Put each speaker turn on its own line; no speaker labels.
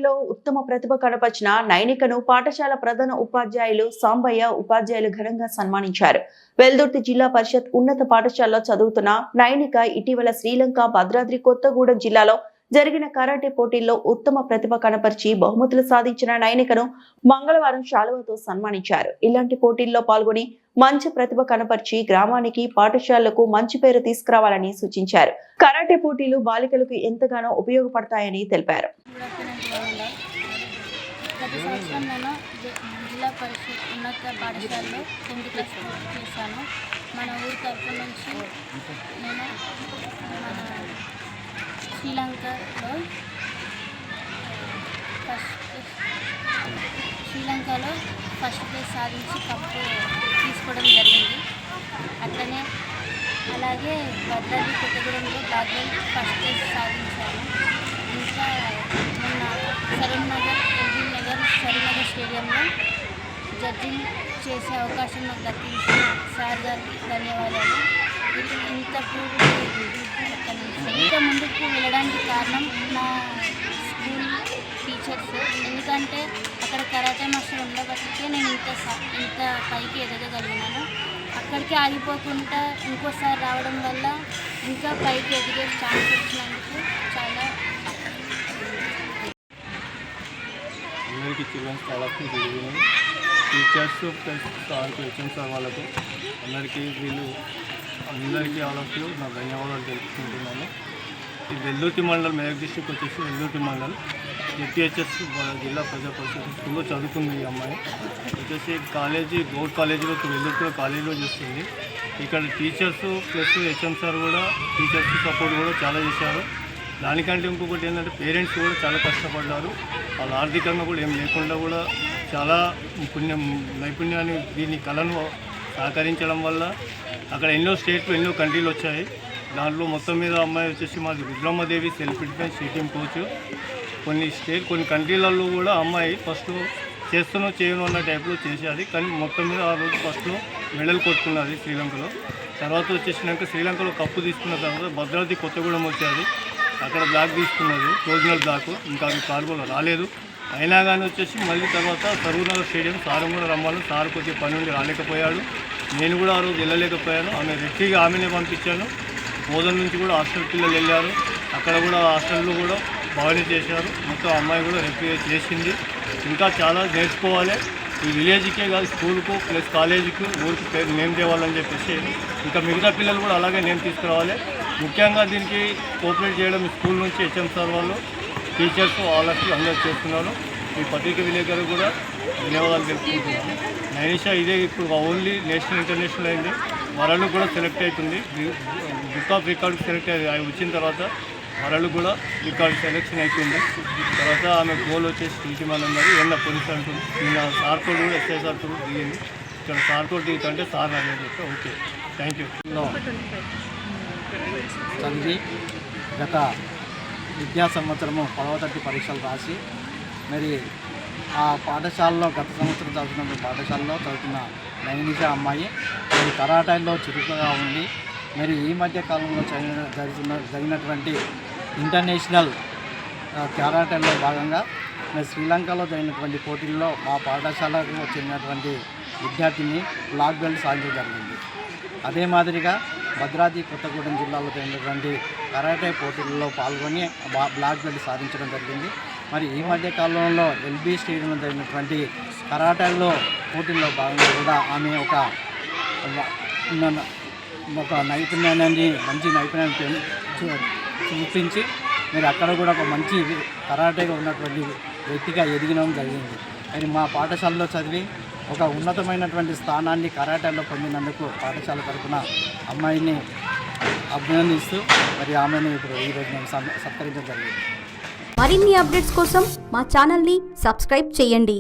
పోటీల్లో ఉత్తమ ప్రతిభ కనపరిచిన నైనికను పాఠశాల ప్రధాన ఉపాధ్యాయులు సాంబయ్య ఉపాధ్యాయులు ఘనంగా సన్మానించారు. వెల్దుర్తి జిల్లా పరిషత్ ఉన్నత పాఠశాలలో చదువుతున్న నైనిక ఇటీవల శ్రీలంక భద్రాద్రి కొత్తగూడెం జిల్లాలో జరిగిన కరాటే పోటీల్లో ఉత్తమ ప్రతిభ కనపరిచి బహుమతులు సాధించిన నైనికను మంగళవారం శాలువాతో సన్మానించారు. ఇలాంటి పోటీల్లో పాల్గొని మంచి ప్రతిభ కనపరిచి గ్రామానికి పాఠశాలలకు మంచి పేరు తీసుకురావాలని సూచించారు. కరాటే పోటీలు బాలికలకు ఎంతగానో ఉపయోగపడతాయని తెలిపారు.
జిల్లా పరిషత్ ఉన్నత పాఠశాలలో 10th క్లాస్ పూర్తి చేశాను. మన ఊరి తరఫు నుంచి నేను శ్రీలంకలో ఫస్ట్ ప్లేస్ సాధించి కప్పు తీసుకోవడం జరిగింది. అలాగే భద్రాద్రి కొత్తగూడెంలో బ్లాక్ బెల్ట్ ఫస్ట్ ప్లేస్ సాధించాను. ఇంకా మొన్న సరూర్ నగర్ స్టేడియంలో జడ్జింగ్ చేసే అవకాశం నాకు దక్కించిన సార్ గారికి ధన్యవాదాలు. ఇంకా ముందుకు వెళ్ళడానికి కారణం నా స్కూల్ టీచర్స్. ఎందుకంటే అక్కడ కరాటే మాస్టర్ ఉండబట్టికే నేను ఇంత పైకి ఎదగగలిగినాను. అక్కడికి ఆగిపోకుండా ఇంకోసారి రావడం వల్ల ఇంకా పైకి ఎదిగే ఛాన్స్ వచ్చినందుకు చాలా
అందరికీ చిల్డ్రన్స్ కాలర్స్కి తెలియదు టీచర్స్ ప్లస్ హెచ్ఎం సార్ వాళ్ళకు అందరికీ ఆల్ ఆఫ్ యూ నా ధన్యవాదాలు తెలుపుకుంటున్నాను. ఈ వెల్దుర్తి మండల్ మెదక్ డిస్ట్రిక్ట్ వచ్చేసి వెల్దుర్తి మండల్ జెడ్పీహెచ్ఎస్ జిల్లా ప్రజా పరిషత్ స్కూల్లో చదువుకుంది. ఈ అమ్మాయి వచ్చేసి గౌడ్ కాలేజీలో వెల్దుర్తిలో కాలేజీలో చేస్తుంది. ఇక్కడ టీచర్స్ ప్లస్ హెచ్ఎం సార్ కూడా టీచర్స్ సపోర్ట్ కూడా చాలా చేశారు. దానికంటే ఇంకొకటి ఏంటంటే పేరెంట్స్ కూడా చాలా కష్టపడ్డారు. వాళ్ళు ఆర్థికంగా కూడా ఏం లేకుండా కూడా చాలా నైపుణ్యాన్ని దీని కళను సహకరించడం వల్ల అక్కడ ఎన్నో స్టేట్లు ఎన్నో కంట్రీలు వచ్చాయి. దాంట్లో మొత్తం మీద అమ్మాయి వచ్చేసి మాది Rudrammadevi self defence team coach. కొన్ని కంట్రీలలో కూడా అమ్మాయి ఫస్ట్ చేయను అన్న టైప్లో చేసేది. కానీ మొత్తం మీద ఆ రోజు ఫస్ట్లో మెడల్ కొట్టుకున్నది శ్రీలంకలో. తర్వాత వచ్చేసినాక శ్రీలంకలో కప్పు తీసుకున్న తర్వాత భద్రాద్రి కొత్తగూడెం వచ్చేది. అక్కడ బ్లాక్ తీసుకున్నది, ఒరిజినల్ బ్లాక్. ఇంకా అది పాల్గొన రాలేదు. అయినా కానీ వచ్చేసి మళ్ళీ తర్వాత సరూర్ నగర్ స్టేడియం సార్ కూడా రమ్మాను. సార్ కొద్దిగా పని నుండి రాలేకపోయాడు. నేను కూడా ఆ రోజు వెళ్ళలేకపోయాను. ఆమె రెట్టిగా ఆమెనే పంపించాను. మోదల్ నుంచి కూడా హాస్టల్ పిల్లలు వెళ్ళారు. అక్కడ కూడా హాస్టల్లో కూడా బాగానే చేశారు. మొత్తం అమ్మాయి కూడా రెఫ్రీ చేసింది. ఇంకా చాలా నేర్చుకోవాలి. ఈ విలేజ్కే కాదు స్కూల్కు ప్లస్ కాలేజీకి ఊరికి పేరు నేమ్ తేవాలని చెప్పేసి ఇంకా మిగతా పిల్లలు కూడా అలాగే నేమ్ తీసుకురావాలి. ముఖ్యంగా దీనికి కోఆపరేట్ చేయడం స్కూల్ నుంచి హెచ్ఎం సార్ వాళ్ళు టీచర్స్ వాళ్ళకి అందరూ చేస్తున్నారు. ఈ పత్రిక విలేకరు కూడా ధన్యవాదాలు తెలుపుకుంటున్నాను. నైనిషా ఇదే ఇప్పుడు ఓన్లీ నేషనల్ ఇంటర్నేషనల్ అయింది. వరల్డ్ కూడా సెలెక్ట్ అవుతుంది. బుక్ ఆఫ్ రికార్డు సెలెక్ట్ అయ్యి వచ్చిన తర్వాత వరల్డ్ కూడా రికార్డు సెలెక్షన్ అవుతుంది. తర్వాత ఆమె గోల్ వచ్చేసి తీసిమన్నారు. ఏమన్నా పోలీస్ అంటుంది. నిన్న సార్ కోడ్ కూడా ఎస్ఐ సార్ కోడ్ దిగింది. ఇక్కడ సార్ కోడ్ దిగుతుంటే సార్ అనేది చెప్తే ఓకే థ్యాంక్ యూ.
చదివి గత విద్యా సంవత్సరము 10వ తరగతి పరీక్షలు రాసి మరి ఆ పాఠశాలలో గత సంవత్సరం చదువుతున్న పాఠశాలలో చదువుతున్న నైనిషా అమ్మాయి మరి కరాటేలో చురుకుగా ఉండి మరి ఈ మధ్య కాలంలో జరిగినటువంటి ఇంటర్నేషనల్ కరాటేలో భాగంగా మరి శ్రీలంకలో జరిగినటువంటి పోటీల్లో మా పాఠశాలకు చెందినటువంటి విద్యార్థిని బ్లాక్ బెల్ట్ సాధించడం జరిగింది. అదే మాదిరిగా భద్రాద్రి కొత్తగూడెం జిల్లాలో జరిగినటువంటి కరాటే పోటీల్లో పాల్గొని బ్లాక్ బెల్ట్ సాధించడం జరిగింది. మరి ఈ మధ్య కాలంలో ఎల్బీ స్టేడియంలో జరిగినటువంటి కరాటేలో పోటీల్లో భాగంగా కూడా ఆమె ఒక నైపుణ్యాన్ని మంచి నైపుణ్యాన్ని చూపించి మరి అక్కడ కూడా ఒక మంచి కరాటేగా ఉన్నటువంటి వ్యక్తిగా ఎదిగడం జరిగింది. మరి మా పాఠశాలలో చదివి ఒక ఉన్నతమైనటువంటి స్థానాన్ని కరాటేలో పొందినందుకు పాఠశాల తరఫున అమ్మాయిని అభినందిస్తూ మరి ఆమెను ఇప్పుడు ఈరోజు మేము సత్కరించడం జరిగింది.
మరిన్ని అప్డేట్స్ కోసం మా ఛానల్ని సబ్స్క్రైబ్ చేయండి.